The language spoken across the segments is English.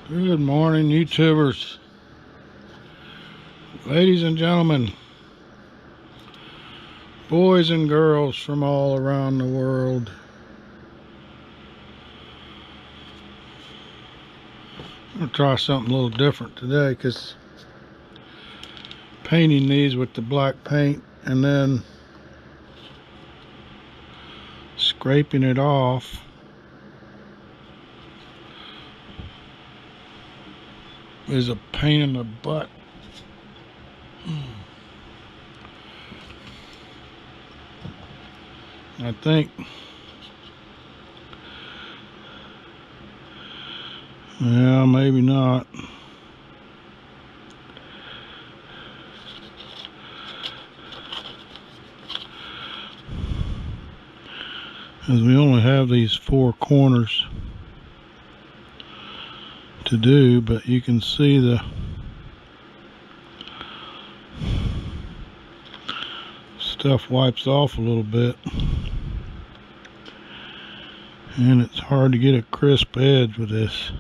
Good morning, YouTubers, ladies and gentlemen, boys and girls from all around the world. I'm going to try something a little different today because painting these with the black paint and then scraping it off is a pain in the butt. I think maybe not. Because we only have these 4 corners to do, but you can see the stuff wipes off a little bit, and it's hard to get a crisp edge with this.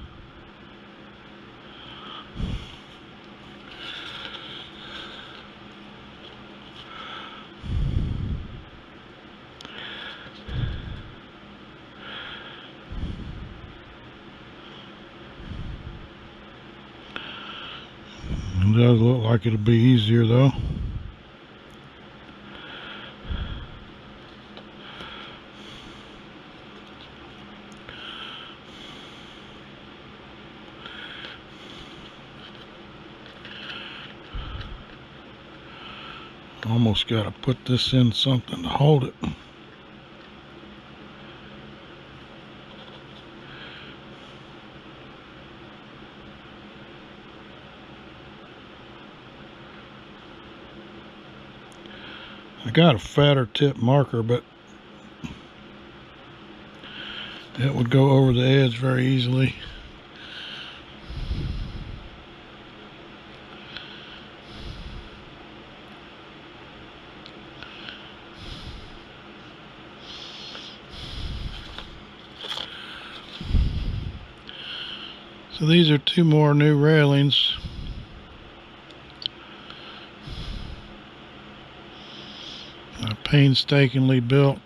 It does look like it'll be easier though. Almost got to put this in something to hold it. I got a fatter tip marker, but it would go over the edge very easily. So these are 2 more new railings. Painstakingly built.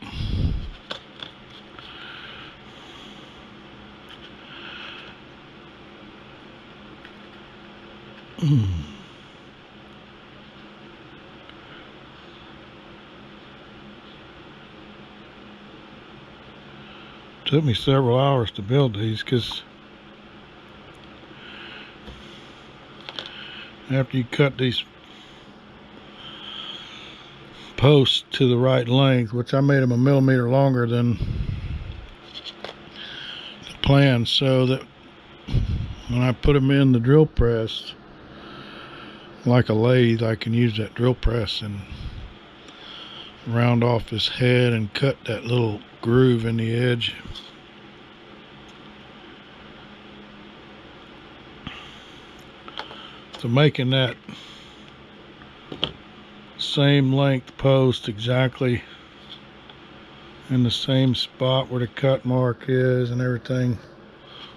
Took me several hours to build these because after you cut these posts to the right length, which I made them 1 millimeter longer than the plan, so that when I put them in the drill press, like a lathe, I can use that drill press and round off his head and cut that little groove in the edge. So making that same length post exactly in the same spot where the cut mark is and everything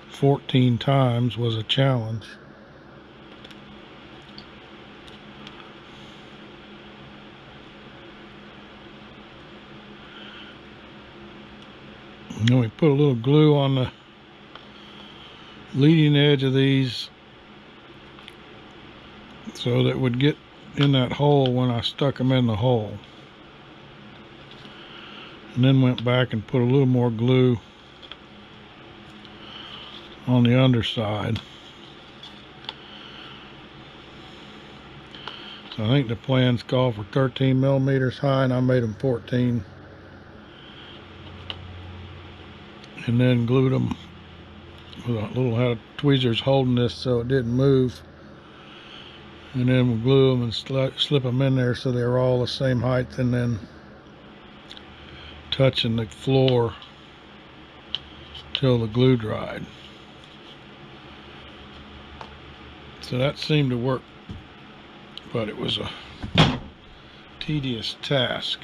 14 times was a challenge. And then we put a little glue on the leading edge of these so that it would get in that hole when I stuck them in the hole. And then went back and put a little more glue on the underside. So I think the plans call for 13 millimeters high, and I made them 14. And then glued them with a little had tweezers holding this so it didn't move. And then we'll glue them and slip them in there so they're all the same height, and then touching the floor till the glue dried. So that seemed to work, but it was a tedious task.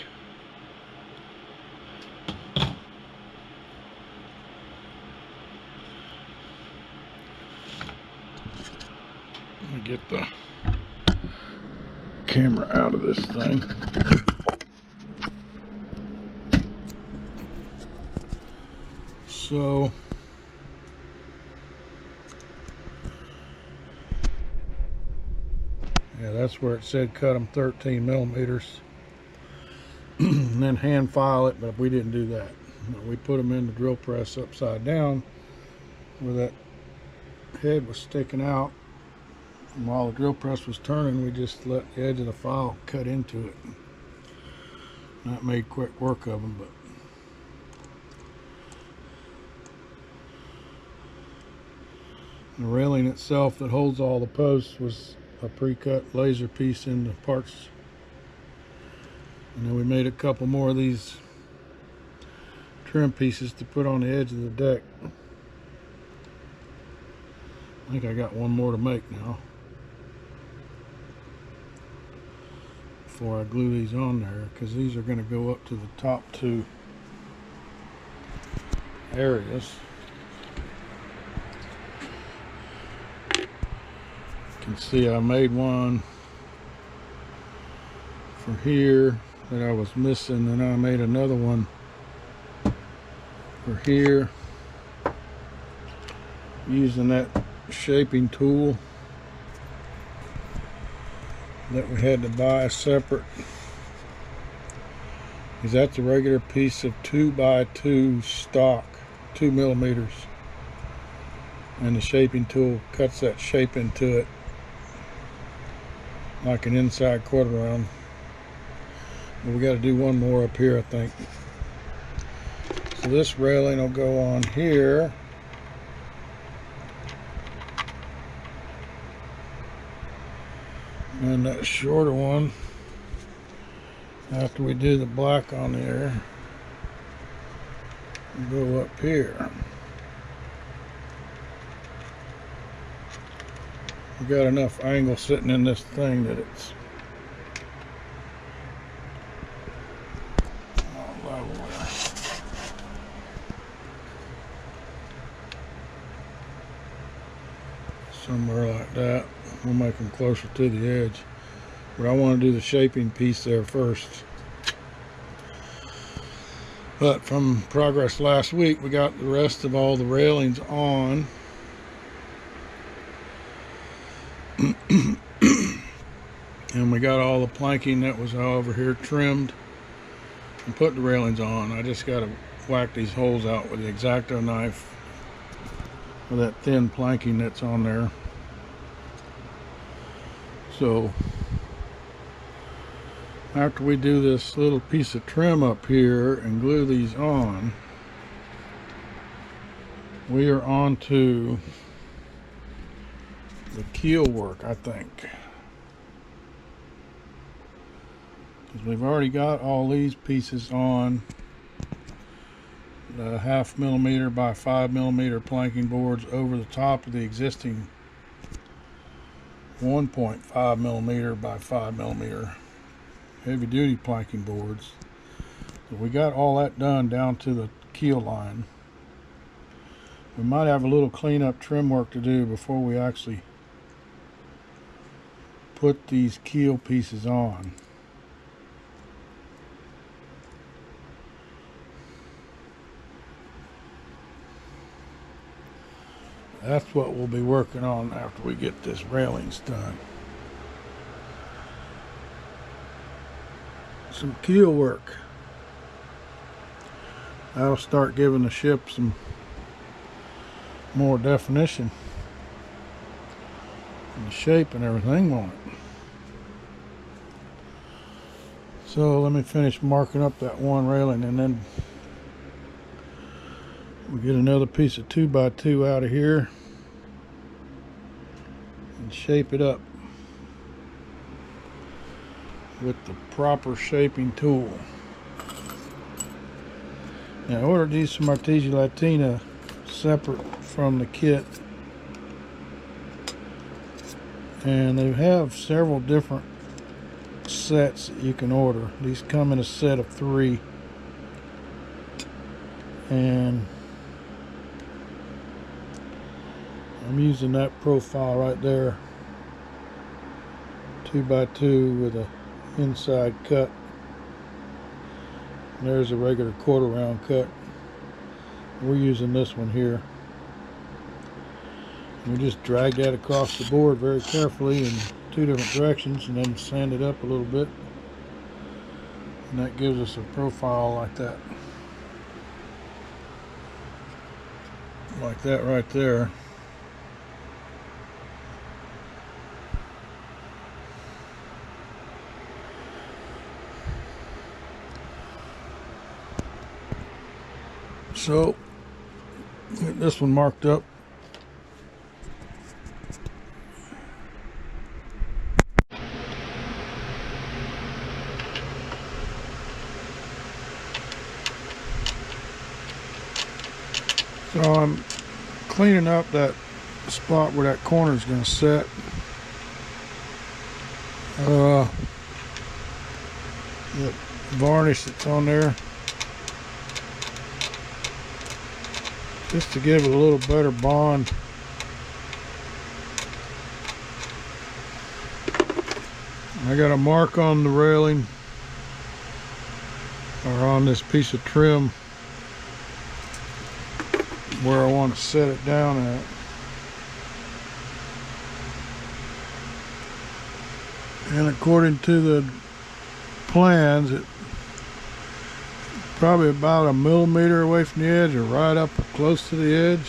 get the camera out of this thing. So yeah, that's where it said cut them 13 millimeters and then hand file it, but we didn't do that. We put them in the drill press upside down where that head was sticking out, and while the drill press was turning, we just let the edge of the file cut into it. That made quick work of them, but the railing itself that holds all the posts was a pre-cut laser piece into parts, and then we made a couple more of these trim pieces to put on the edge of the deck. I think I got one more to make now before I glue these on there, because these are going to go up to the top two areas. You can see I made one for here that I was missing, and I made another one for here using that shaping tool that we had to buy separate, because that's a regular piece of 2x2 stock, 2 millimeters, and the shaping tool cuts that shape into it like an inside quarter round. But we got to do one more up here, I think. So this railing will go on here. And that shorter one, after we do the black on there, will go up here. We got enough angle sitting in this thing that it's all level there. Somewhere like that. We'll make them closer to the edge, but I want to do the shaping piece there first. But from progress last week, we got the rest of all the railings on. And we got all the planking that was over here trimmed and put the railings on. I just got to whack these holes out with the X-Acto knife with that thin planking that's on there. So after we do this little piece of trim up here and glue these on, we are on to the keel work, I think, because we've already got all these pieces on the 0.5 millimeter by 5 millimeter planking boards over the top of the existing 1.5 millimeter by 5 millimeter heavy duty planking boards. So we got all that done down to the keel line. We might have a little cleanup trim work to do before we actually put these keel pieces on. That's what we'll be working on after we get this railings done. Some keel work. That'll start giving the ship some more definition and the shape and everything on it. So let me finish marking up that one railing, and then we get another piece of 2x2 out of here and shape it up with the proper shaping tool. Now, I ordered these from Artesia Latina separate from the kit, and they have several different sets that you can order. These come in a set of 3, and I'm using that profile right there 2x2 with a inside cut. And there's a regular 1/4 round cut. We're using this one here. We just drag that across the board very carefully in 2 different directions and then sand it up a little bit. And that gives us a profile like that. Like that right there. So, get this one marked up. So I'm cleaning up that spot where that corner is going to set. The varnish that's on there, just to give it a little better bond. I got a mark on the railing, or on this piece of trim, where I want to set it down at. And according to the plans, it's probably about 1 millimeter away from the edge, or right up close to the edge.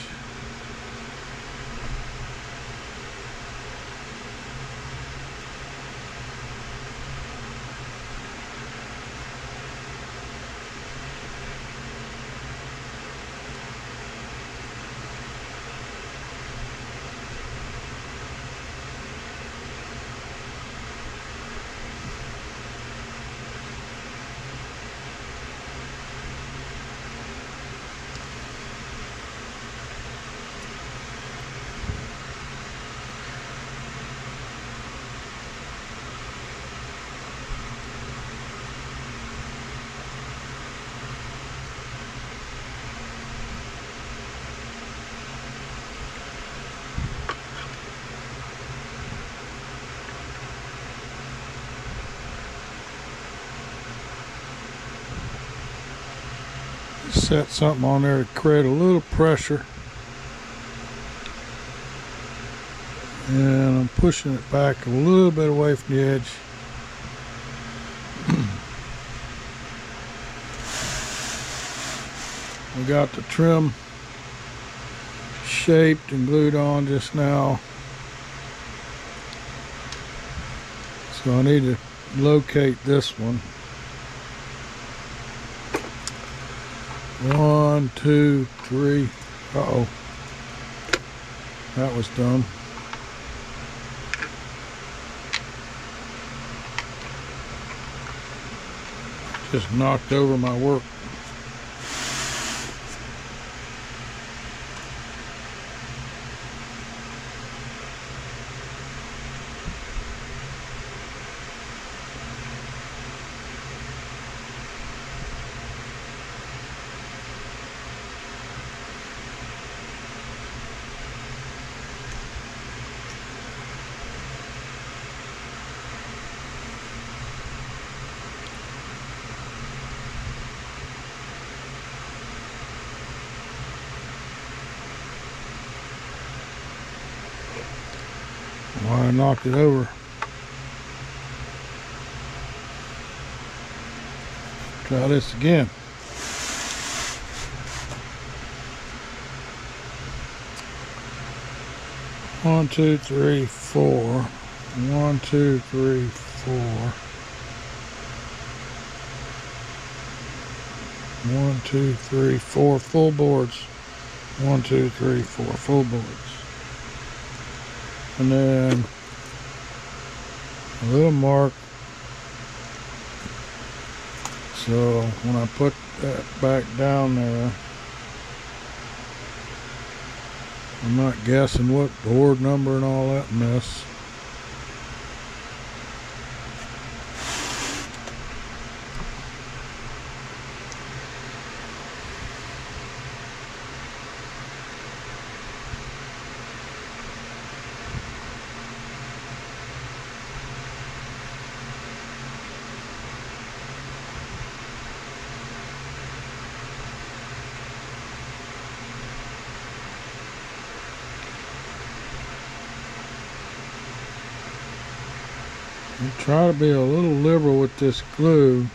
Set something on there to create a little pressure, and I'm pushing it back a little bit away from the edge. We got the trim shaped and glued on just now, so I need to locate this one. 1, 2, 3. Uh-oh. That was done. Just knocked over my work. Why I knocked it over. Try this again. One, 2, 3, 4. 1, 2, 3, 4. 1, 2, 3, 4 full boards. 1, 2, 3, 4 full boards. And then a little mark, so when I put that back down there, I'm not guessing what board number and all that mess. And try to be a little liberal with this glue.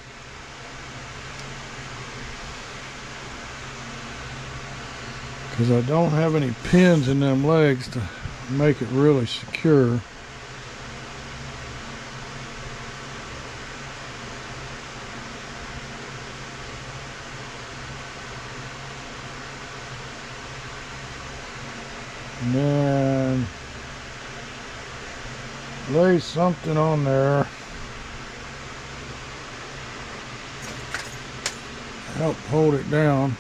Because I don't have any pins in them legs to make it really secure. And then lay something on there. Help hold it down.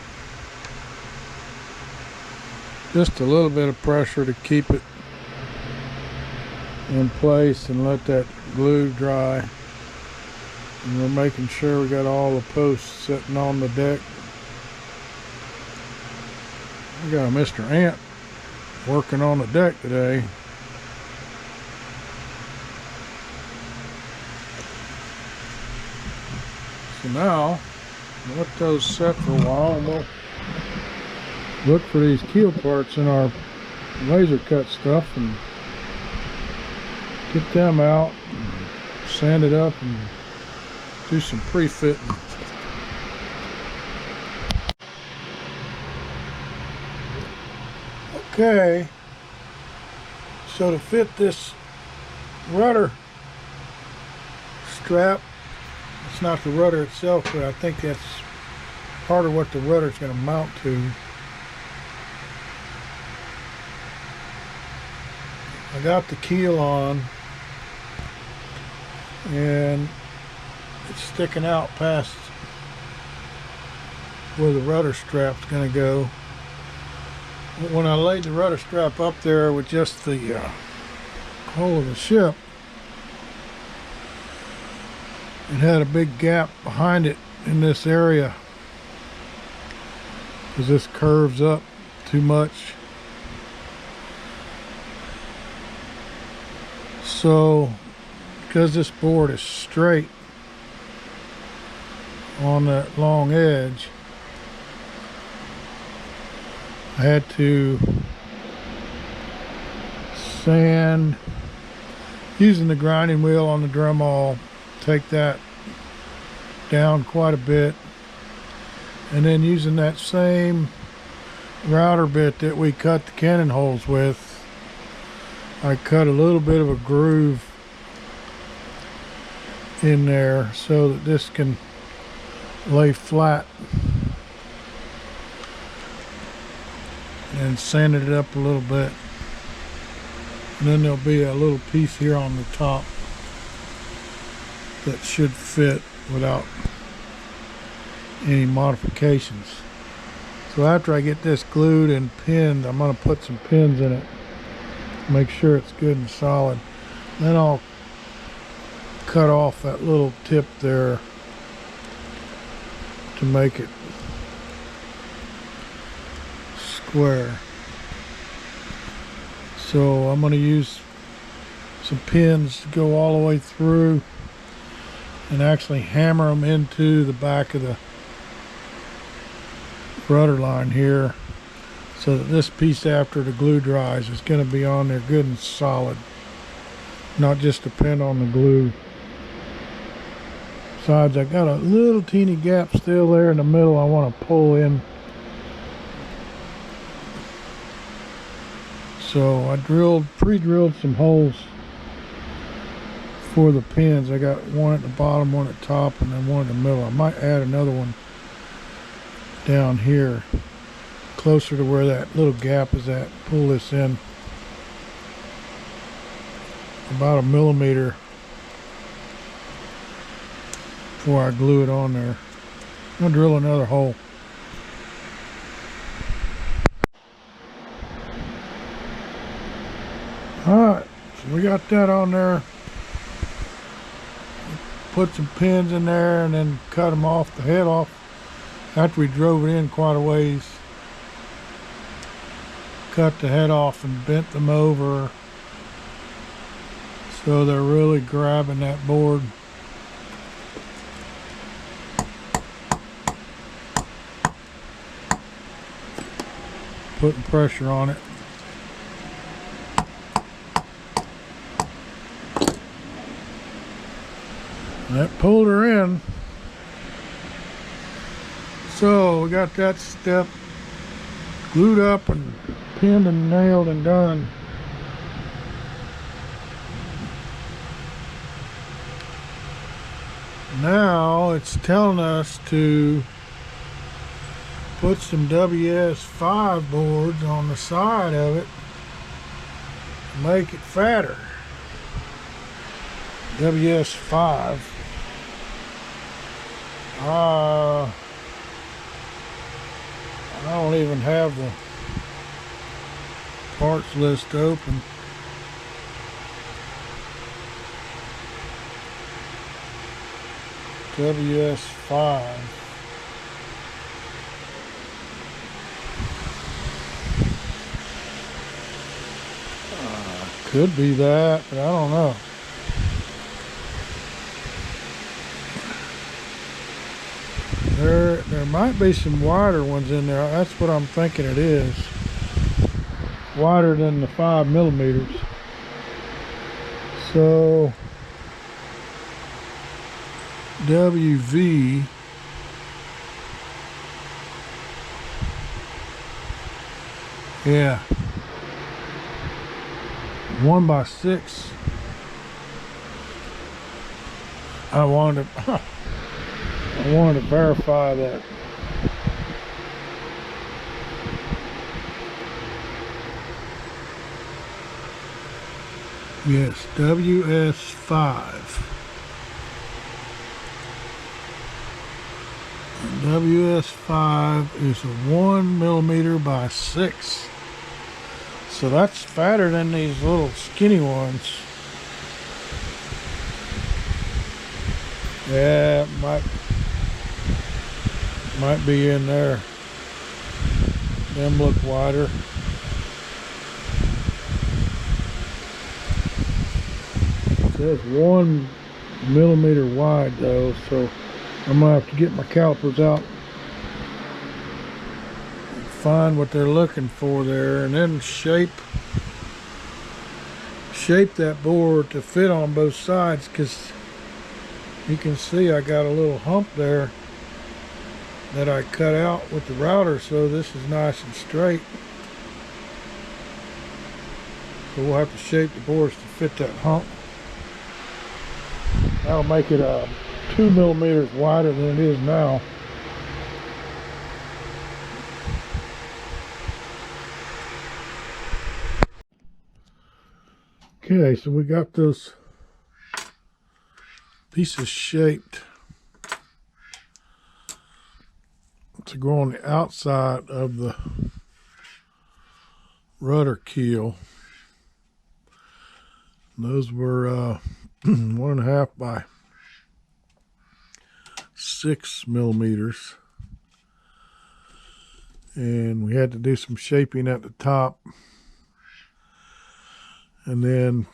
Just a little bit of pressure to keep it in place and let that glue dry. And we're making sure we got all the posts sitting on the deck. We got a Mr. Ant working on the deck today. So now, we'll let those set for a while and we'll look for these keel parts in our laser cut stuff and get them out, and sand it up and do some pre-fitting. Okay, so to fit this rudder strap, it's not the rudder itself, but I think that's part of what the rudder is going to mount to. I got the keel on and it's sticking out past where the rudder strap's going to go. But when I laid the rudder strap up there with just the hull of the ship, it had a big gap behind it in this area because this curves up too much. So because this board is straight on that long edge, I had to sand using the grinding wheel on the Dremel, take that down quite a bit, and then using that same router bit that we cut the cannon holes with, I cut a little bit of a groove in there so that this can lay flat, and sanded it up a little bit. And then there'll be a little piece here on the top that should fit without any modifications. So after I get this glued and pinned, I'm going to put some pins in it, make sure it's good and solid. Then I'll cut off that little tip there to make it square. So I'm going to use some pins to go all the way through and actually hammer them into the back of the rudder line here, so that this piece, after the glue dries, is going to be on there good and solid, not just depend on the glue. Besides, I got a little teeny gap still there in the middle I want to pull in. So I pre-drilled some holes for the pins. I got one at the bottom, one at the top, and then one in the middle. I might add another one down here closer to where that little gap is at. Pull this in about 1 millimeter before I glue it on there. I'm going to drill another hole. Alright, so we got that on there. Put some pins in there and then cut them off, the head off, after we drove it in quite a ways. Cut the head off and bent them over so they're really grabbing that board. Putting pressure on it. That pulled her in. So we got that step glued up and pinned and nailed and done. Now it's telling us to put some WS5 boards on the side of it to make it fatter. WS5. I don't even have the parts list open. WS5. Could be that, but I don't know. There might be some wider ones in there. That's what I'm thinking it is. Wider than the 5mm. So WV. Yeah. 1x6. I wanted to verify that. Yes, WS5. And WS5 is a 1mm by 6. So that's fatter than these little skinny ones. Yeah, it might be in there. Them look wider. It says 1mm wide though, so I'm gonna have to get my calipers out, find what they're looking for there, and then shape that board to fit on both sides, because you can see I got a little hump there that I cut out with the router, so this is nice and straight. So we'll have to shape the boards to fit that hump. That'll make it 2mm wider than it is now. Okay, so we got those pieces shaped to go on the outside of the rudder keel. Those were 1.5 by 6mm, and we had to do some shaping at the top, and then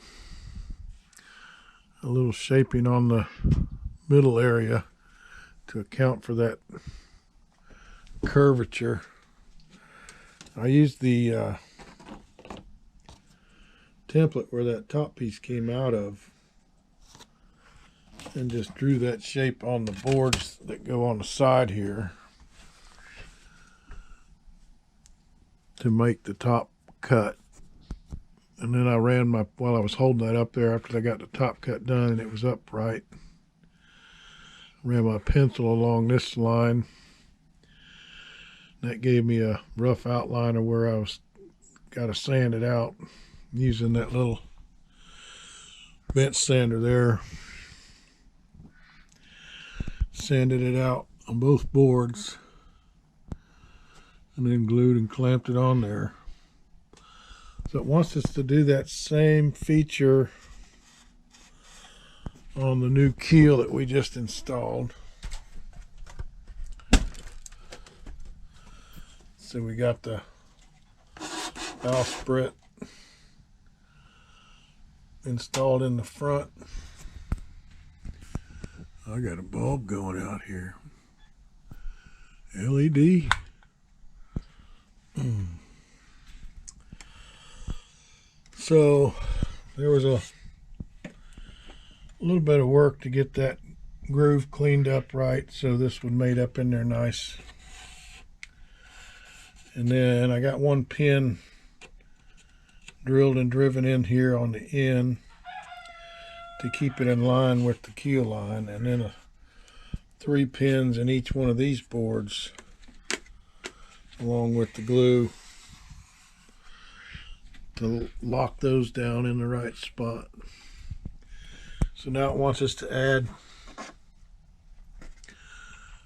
a little shaping on the middle area to account for that curvature. I used the template where that top piece came out of and just drew that shape on the boards that go on the side here to make the top cut. And then I ran while I was holding that up there, after I got the top cut done and it was upright, ran my pencil along this line. That gave me a rough outline of where I was got to sand it out using that little bench sander there. Sanded it out on both boards and then glued and clamped it on there. So it wants us to do that same feature on the new keel that we just installed. So we got the bowsprit installed in the front. I got a bulb going out here. LED. So there was a little bit of work to get that groove cleaned up right, so this would mate up in there nice. And then I got one pin drilled and driven in here on the end to keep it in line with the keel line, and then 3 pins in each one of these boards along with the glue to lock those down in the right spot. So now it wants us to add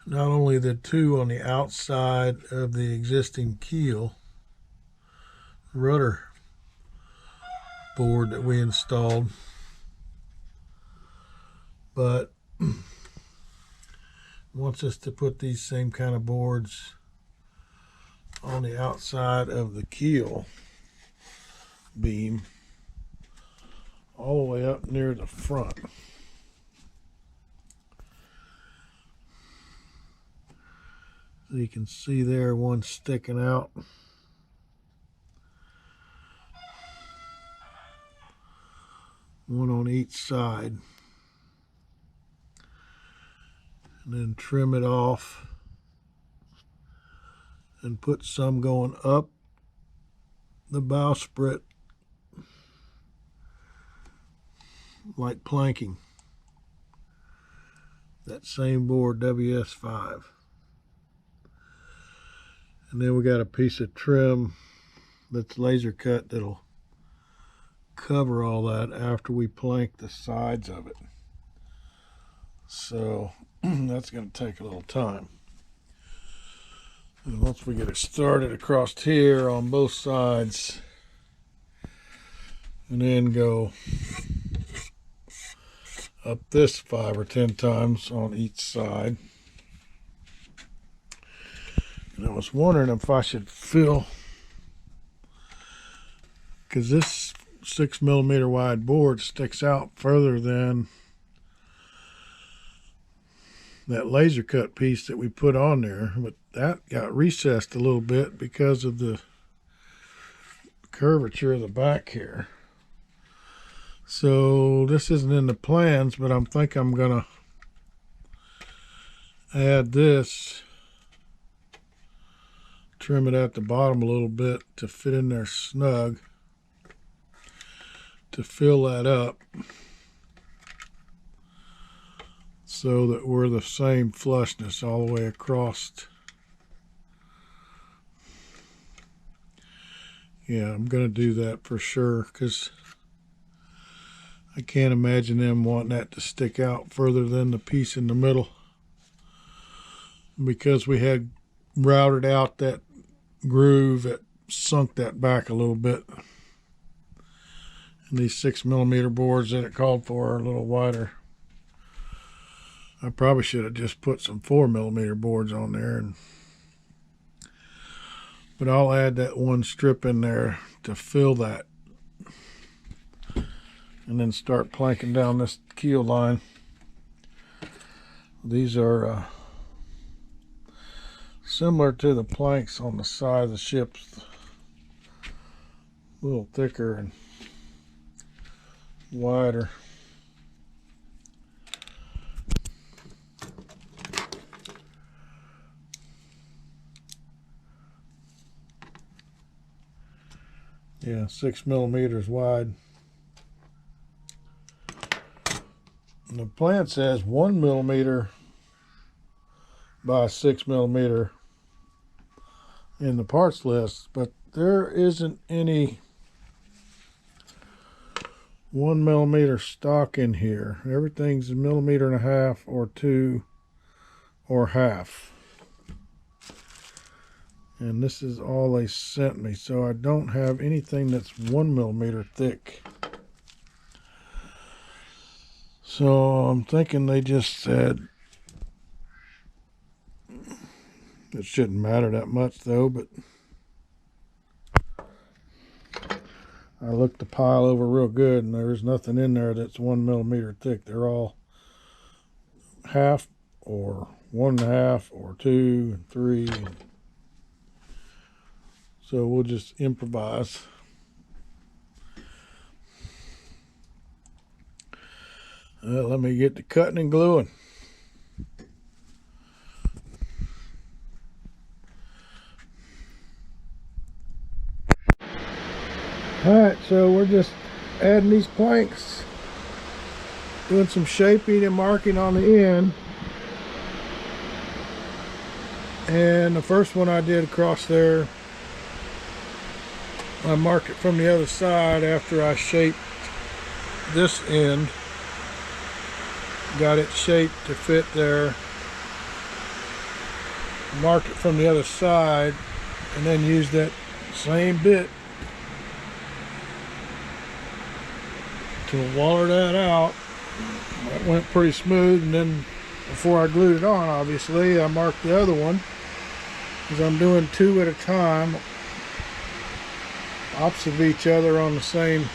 not only the 2 on the outside of the existing keel rudder board that we installed, but wants us to put these same kind of boards on the outside of the keel beam all the way up near the front. So you can see there one sticking out. One on each side. And then trim it off and put some going up the bowsprit like planking. That same board, WS5. And then we got a piece of trim that's laser cut that'll cover all that after we plank the sides of it. So that's going to take a little time. And once we get it started across here on both sides, and then go up this 5 or 10 times on each side. And I was wondering if I should fill, because this 6mm wide board sticks out further than that laser cut piece that we put on there, but that got recessed a little bit because of the curvature of the back here. So this isn't in the plans, but I'm thinking I'm gonna add this, trim it at the bottom a little bit to fit in there snug, to fill that up so that we're the same flushness all the way across. Yeah, I'm gonna do that for sure, because I can't imagine them wanting that to stick out further than the piece in the middle, because we had routed out that groove that sunk that back a little bit. And these 6mm boards that it called for are a little wider. I probably should have just put some 4mm boards on there, but I'll add that one strip in there to fill that, and then start planking down this keel line. These are similar to the planks on the side of the ships, a little thicker and wider. Yeah, 6mm wide. And the plan says 1mm by 6mm in the parts list, but there isn't any 1mm stock in here. Everything's 1.5 millimeters or 2 or half. And this is all they sent me, so I don't have anything that's 1mm thick. So I'm thinking they just said it shouldn't matter that much though, but I looked the pile over real good and there's nothing in there that's 1mm thick. They're all half or 1.5 or 2 and 3. So we'll just improvise. Let me get to cutting and gluing. So we're just adding these planks, doing some shaping and marking on the end. And the first one I did across there, I marked it from the other side after I shaped this end. Got it shaped to fit there. Marked it from the other side and then used that same bit to waller that out. That went pretty smooth, and then before I glued it on, obviously, I marked the other one because I'm doing two at a time opposite of each other on the same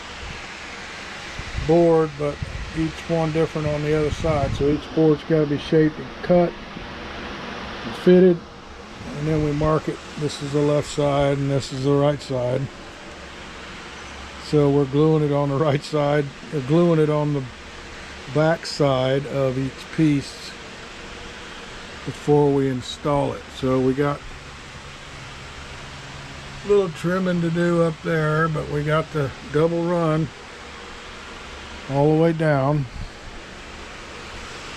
board, but each one different on the other side. So each board's got to be shaped and cut and fitted, and then we mark it. This is the left side and this is the right side. So we're gluing it on the right side, or gluing it on the back side of each piece before we install it. So we got a little trimming to do up there, but we got the double run all the way down.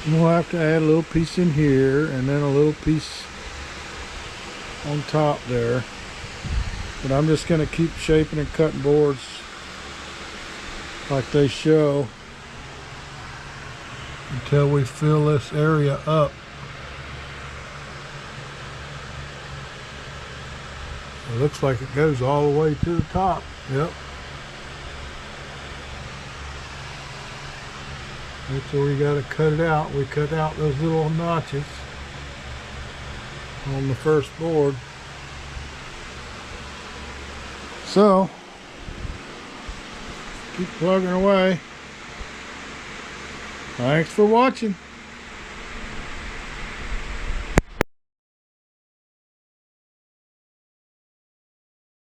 And we'll have to add a little piece in here and then a little piece on top there. But I'm just going to keep shaping and cutting boards like they show until we fill this area up. It looks like it goes all the way to the top. Yep. That's where we got to cut it out. We cut out those little notches on the first board. So keep plugging away. Thanks for watching.